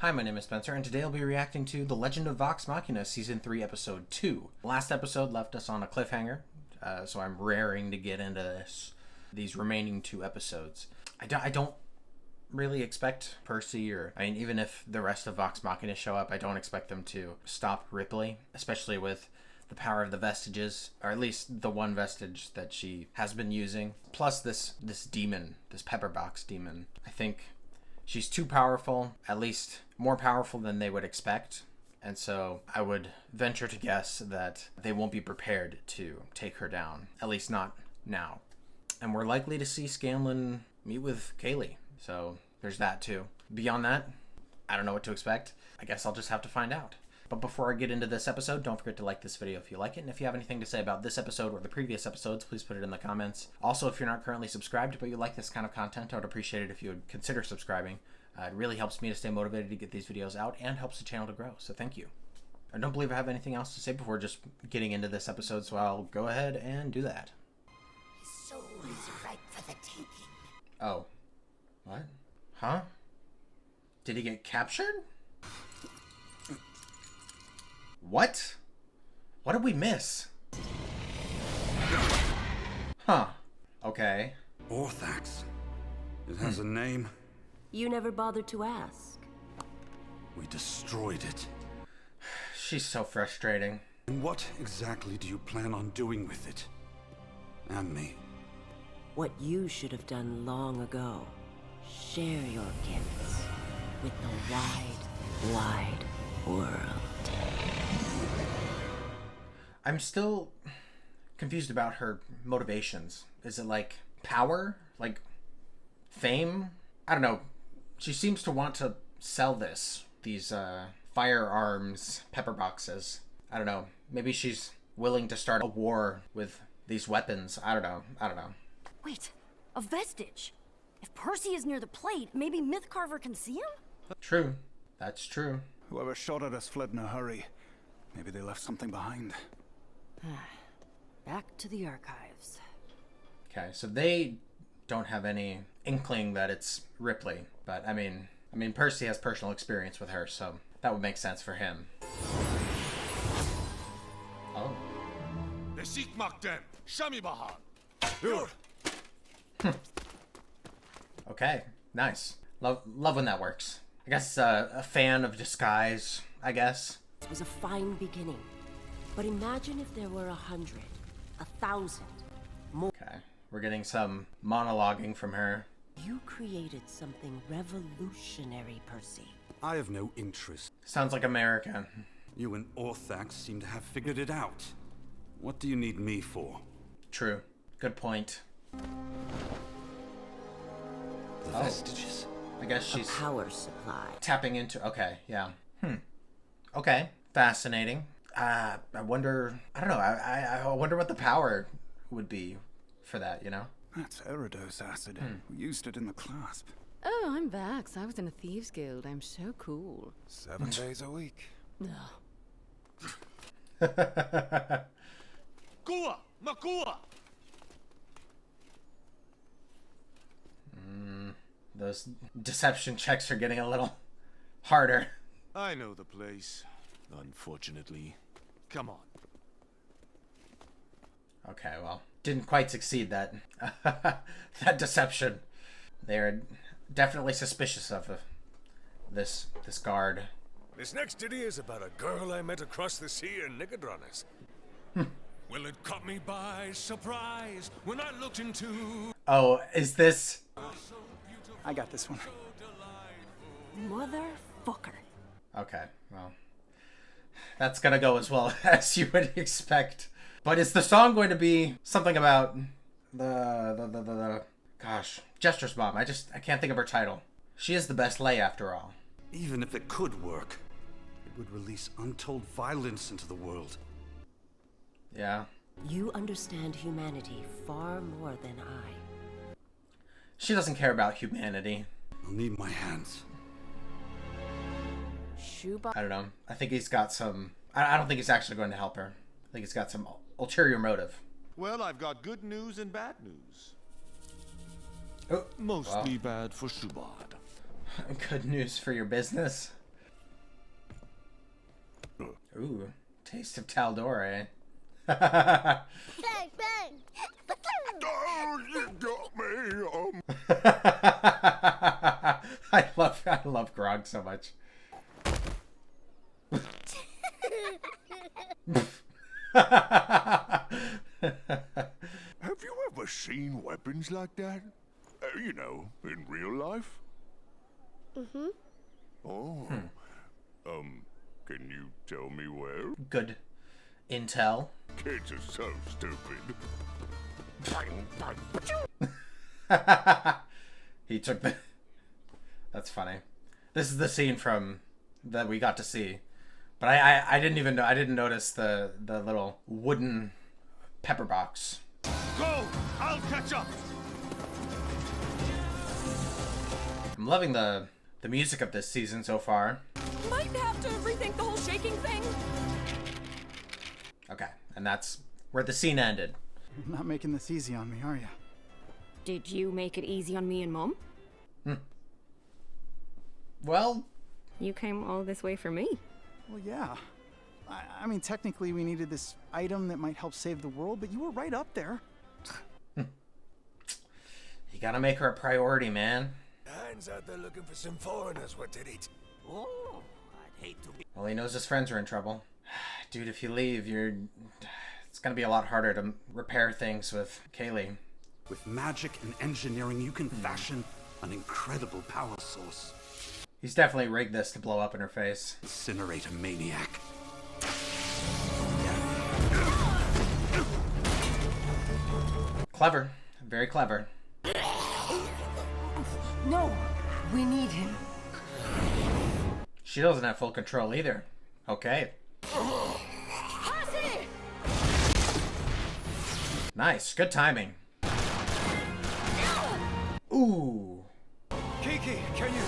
Hi, my name is Spencer, and today I'll be reacting to The Legend of Vox Machina Season 3, Episode 2. Last episode left us on a cliffhanger, so I'm raring to get into these remaining two episodes. I don't really expect Percy even if the rest of Vox Machina show up, I don't expect them to stop Ripley, especially with the power of the Vestiges, or at least the one Vestige that she has been using. Plus this demon, this Pepperbox demon. I think she's too powerful, at least more powerful than they would expect. And so I would venture to guess that they won't be prepared to take her down, at least not now. And we're likely to see Scanlan meet with Keyleth. So there's that too. Beyond that, I don't know what to expect. I guess I'll just have to find out. But before I get into this episode, don't forget to like this video if you like it. And if you have anything to say about this episode or the previous episodes, please put it in the comments. Also, if you're not currently subscribed, but you like this kind of content, I would appreciate it if you would consider subscribing. It really helps me to stay motivated to get these videos out and helps the channel to grow. So thank you. I don't believe I have anything else to say before just getting into this episode, so I'll go ahead and do that. His soul is ripe for the taking. Oh. What? Huh? Did he get captured? What? What did we miss? Huh. Okay. Orthax. It has a name. You never bothered to ask. We destroyed it. She's so frustrating. And what exactly do you plan on doing with it? And me? What you should have done long ago. Share your gifts with the wide, wide world. I'm still confused about her motivations. Is it like power? Like fame? I don't know. She seems to want to sell these firearms pepper boxes. I don't know. Maybe she's willing to start a war with these weapons. I don't know. Wait, a vestige? If Percy is near the plate, maybe Mythcarver can see him? True. That's true. Whoever shot at us fled in a hurry. Maybe they left something behind. Back to the archives. Okay, so they don't have any inkling that it's Ripley, but I mean Percy has personal experience with her, so that would make sense for him. Oh. Okay, nice. Love when that works. I guess a fan of disguise, I guess. It was a fine beginning. But imagine if there were 100, 1,000, more. Okay, we're getting some monologuing from her. You created something revolutionary, Percy. I have no interest. Sounds like America. You and Orthax seem to have figured it out. What do you need me for? True. Good point. The Vestiges. I guess she's a power supply. Tapping into. Okay, yeah. Okay, fascinating. I wonder. I don't know. I wonder what the power would be for that. You know. That's Eridos acid. We used it in the clasp. Oh, I'm Vax. I was in a thieves guild. I'm so cool. 7 days a week. Ugh. Kua! Makua! Those deception checks are getting a little harder. I know the place, unfortunately. Come on. Okay, well, didn't quite succeed that that deception. They are definitely suspicious of this guard. This next ditty is about a girl I met across the sea in Nicodronis. Well, it caught me by surprise when I looked into... Oh, is this... I got this one. Motherfucker. Okay, well, that's gonna go as well as you would expect. But is the song going to be something about the gosh, Jester's mom? I can't think of her title. She is the best lay after all. Even if it could work, it would release untold violence into the world. Yeah. You understand humanity far more than I. She doesn't care about humanity. I'll need my hands. I don't know. I think he's got some... I don't think he's actually going to help her. I think he's got some ulterior motive. Well, I've got good news and bad news. Oh, Mostly bad for Shubad. Good news for your business. Ooh, taste of Taldor, Bang, bang. Oh, you got me. I love Grog so much. Have you ever seen weapons like that? You know, in real life? Mm-hmm. Oh. Can you tell me where? Good intel. Kids are so stupid. He took the... That's funny. This is the scene from... that we got to see. But I didn't even know... I didn't notice the little wooden pepper box. Go! I'll catch up! I'm loving the music of this season so far. Might have to rethink the whole shaking thing. Okay, and that's where the scene ended. You're not making this easy on me, are you? Did you make it easy on me and Mom? Well, You came all this way for me. Well, yeah. I mean, technically we needed this item that might help save the world, but you were right up there. you gotta make her a priority, man. Hands out there looking for some foreigners, what did it? Oh, I'd hate to be. Well, he knows his friends are in trouble. Dude, if you leave, it's gonna be a lot harder to repair things with Kaylee. With magic and engineering, you can fashion an incredible power source. He's definitely rigged this to blow up in her face. Incinerate a maniac. Clever. Very clever. No, we need him. She doesn't have full control either. Okay. Nice. Good timing. Ooh. Kiki, can you...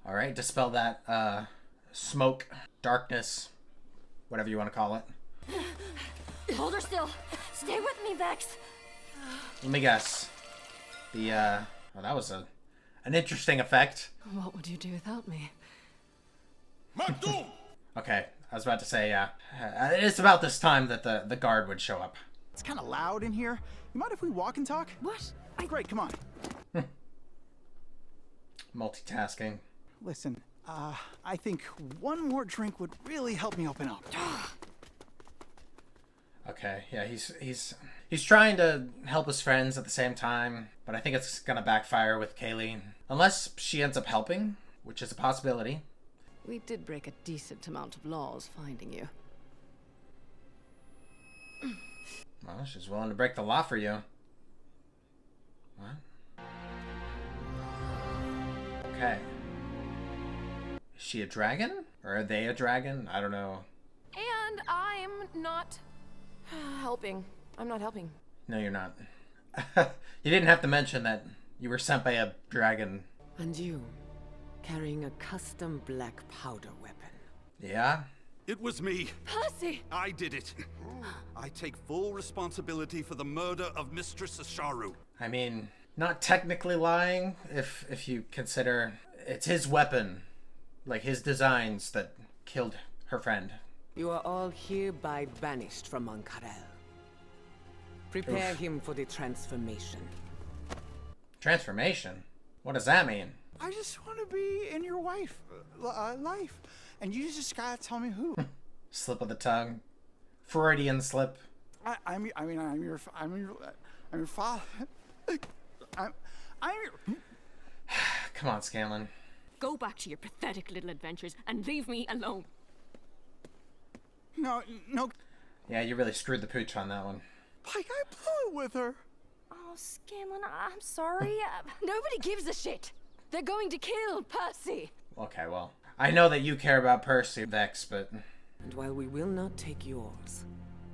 Alright, dispel that, smoke, darkness, whatever you want to call it. Hold her still. Stay with me, Vex. Let me guess. Well, that was an interesting effect. What would you do without me? Okay, I was about to say, yeah. It's about this time that the guard would show up. It's kind of loud in here. You mind if we walk and talk? What? Great, come on. Multitasking. Listen, I think one more drink would really help me open up. Okay, yeah, he's trying to help his friends at the same time, but I think it's gonna backfire with Kaylee. Unless she ends up helping, which is a possibility. We did break a decent amount of laws finding you. Well, she's willing to break the law for you. What? Okay. Is she a dragon? Or are they a dragon? I don't know. And I'm not helping. I'm not helping. No, you're not. You didn't have to mention that you were sent by a dragon. And you, carrying a custom black powder weapon. Yeah? It was me. Percy! I did it. I take full responsibility for the murder of Mistress Asharu. I mean, not technically lying, if you consider it's his weapon, like his designs that killed her friend. You are all hereby banished from Ank'Harel. Prepare him for the transformation. Transformation? What does that mean? I just want to be in your life, and you just gotta tell me who. Slip of the tongue. Freudian slip. I'm your father. I'm your... Come on, Scanlan. Go back to your pathetic little adventures and leave me alone. No. Yeah, you really screwed the pooch on that one. Like, I blew it with her. Oh, Scanlan, I'm sorry. Nobody gives a shit. They're going to kill Percy. Okay, well, I know that you care about Percy Vex, but... And while we will not take yours,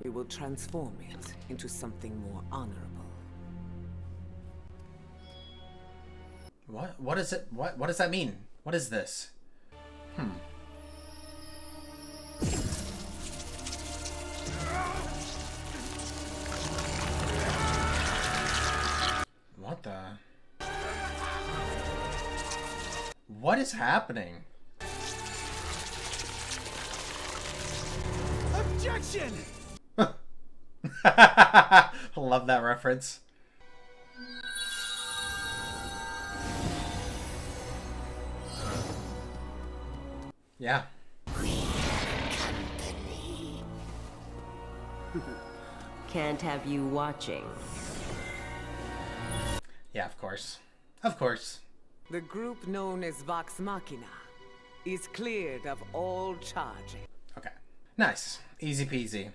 we will transform it into something more honorable. What is it? What does that mean? What is this? What the... What is happening? Objection! Love that reference. Yeah. Can't have you watching. Yeah, of course. Of course. The group known as Vox Machina is cleared of all charging. Okay. Nice. Easy peasy.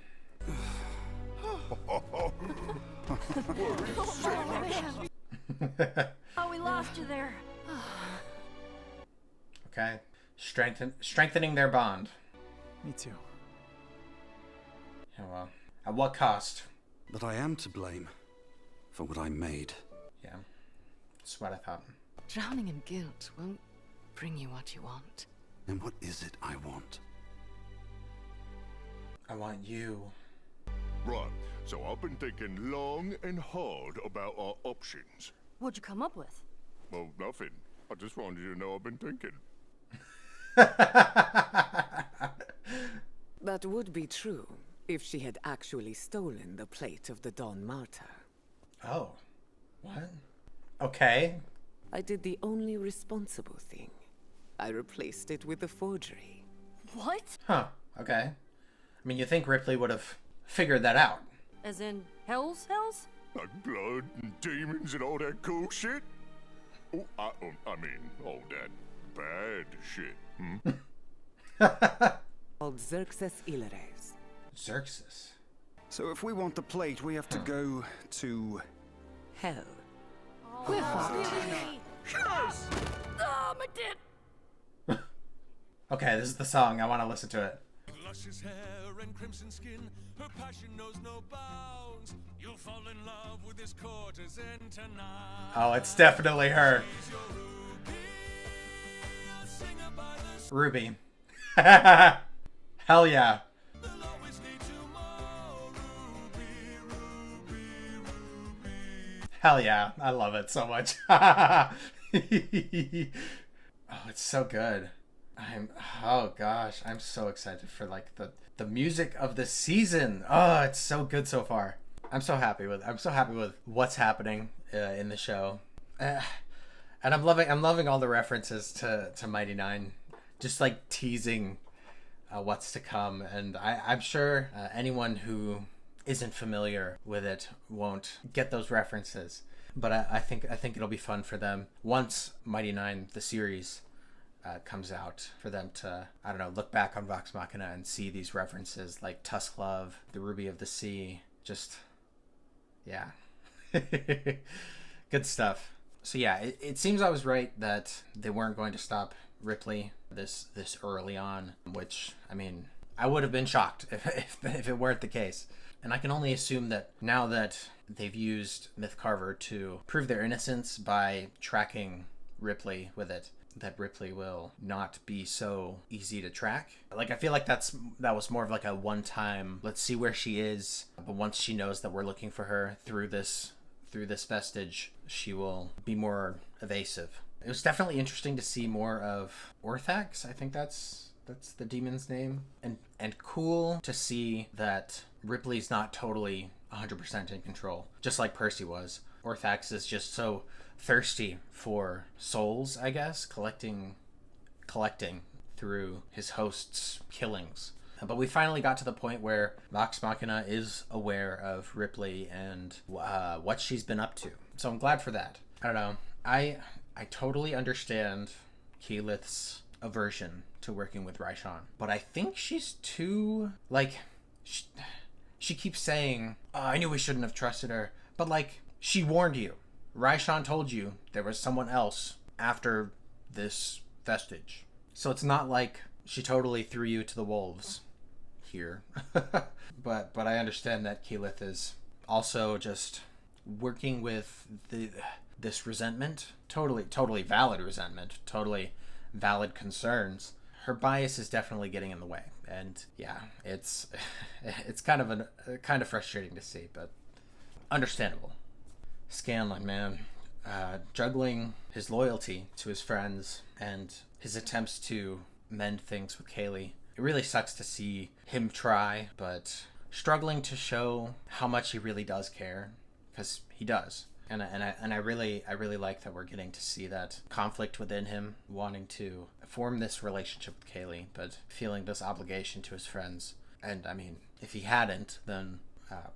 Oh, we lost you there. Okay. Strengthening their bond. Me too. Yeah, well. At what cost? But I am to blame for what I made. Yeah. That's what I thought. Drowning in guilt won't bring you what you want. And what is it I want? I want you. Right, so I've been thinking long and hard about our options. What'd you come up with? Well, nothing. I just wanted you to know I've been thinking. That would be true if she had actually stolen the plate of the Dawn Martyr. Oh. What? Okay. I did the only responsible thing. I replaced it with a forgery. What? Huh. Okay. I mean, you think Ripley would have figured that out. As in, hells? Hells? Like blood and demons and all that cool shit? Oh, I mean, all that bad shit. Called Xerxes Ilares. Xerxes. So if we want the plate, we have to go to... Hell. We're fucked. Yes! Oh, my tit! Okay, this is the song. I want to listen to it. Luscious hair and crimson skin, her passion knows no bounds. You'll fall in love with this courtesan tonight. Oh, it's definitely her. She's your Ruby, a singer by the Ruby. Hell yeah. They'll always need tomorrow. Ruby. Hell yeah. I love it so much. Oh, it's so good. Oh gosh, I'm so excited for like the music of the season. Oh, it's so good so far. I'm so happy with what's happening in the show. And I'm loving all the references to Mighty Nine, just like teasing what's to come. And I'm sure anyone who isn't familiar with it won't get those references. But I think it'll be fun for them once Mighty Nine the series comes out, for them to, I don't know, look back on Vox Machina and see these references like Tusk Love, the Ruby of the Sea. Just, yeah. Good stuff. So yeah, it seems I was right that they weren't going to stop Ripley this early on, which, I mean, I would have been shocked if it weren't the case. And I can only assume that now that they've used Mythcarver to prove their innocence by tracking Ripley with it, that Ripley will not be so easy to track. Like, I feel like that was more of like a one-time, let's see where she is. But once she knows that we're looking for her through this vestige, she will be more evasive. It was definitely interesting to see more of Orthax. I think that's the demon's name. And cool to see that Ripley's not totally 100% in control, just like Percy was. Orthax is just so thirsty for souls, I guess, collecting through his host's killings. But we finally got to the point where Vox Machina is aware of Ripley and what she's been up to. So I'm glad for that. I don't know. I totally understand Keyleth's aversion to working with Raishan, but I think she's too, like, she keeps saying, oh, I knew we shouldn't have trusted her, but like, she warned you. Raishan told you there was someone else after this vestige. So it's not like she totally threw you to the wolves here. but I understand that Keyleth is also just working with this resentment. Totally valid resentment. Totally valid concerns. Her bias is definitely getting in the way. And yeah, it's kind of frustrating to see, but understandable. Scanlan, man. juggling his loyalty to his friends and his attempts to mend things with Kaylee. It really sucks to see him try, but struggling to show how much he really does care, because he does. And I really like that we're getting to see that conflict within him, wanting to form this relationship with Kaylee, but feeling this obligation to his friends. And I mean, if he hadn't, then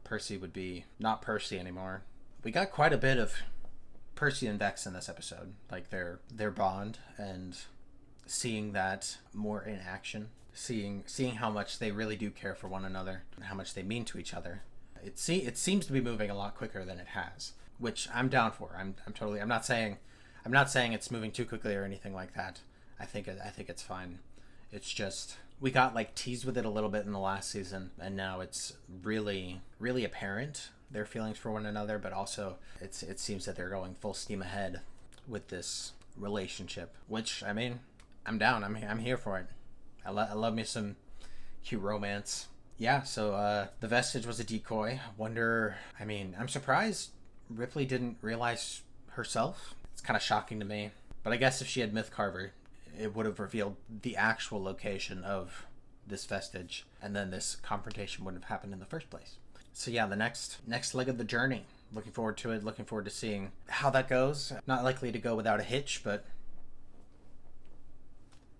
Percy would be not Percy anymore. We got quite a bit of Percy and Vex in this episode, like their bond, and seeing that more in action, seeing how much they really do care for one another and how much they mean to each other. It seems to be moving a lot quicker than it has, which I'm down for. I'm not saying it's moving too quickly or anything like that. I think it's fine. It's just we got like teased with it a little bit in the last season, and now it's really apparent their feelings for one another, but also it seems that they're going full steam ahead with this relationship, which, I mean, I'm down. I'm here for it. I love me some cute romance. Yeah, so the Vestige was a decoy. I'm surprised Ripley didn't realize herself. It's kind of shocking to me. But I guess if she had Mythcarver, it would have revealed the actual location of this Vestige, and then this confrontation wouldn't have happened in the first place. So yeah, the next leg of the journey. Looking forward to it. Looking forward to seeing how that goes. Not likely to go without a hitch, but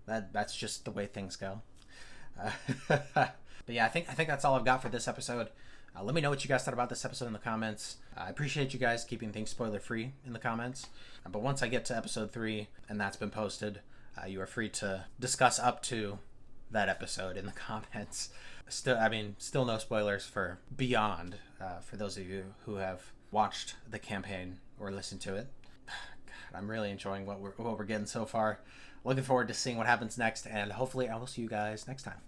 that's just the way things go. But yeah, I think that's all I've got for this episode. Let me know what you guys thought about this episode in the comments. I appreciate you guys keeping things spoiler free in the comments. But once I get to episode 3 and that's been posted, you are free to discuss up to that episode in the comments. Still no spoilers for Beyond, for those of you who have watched the campaign or listened to it. God, I'm really enjoying what we're getting so far. Looking forward to seeing what happens next, and hopefully I will see you guys next time.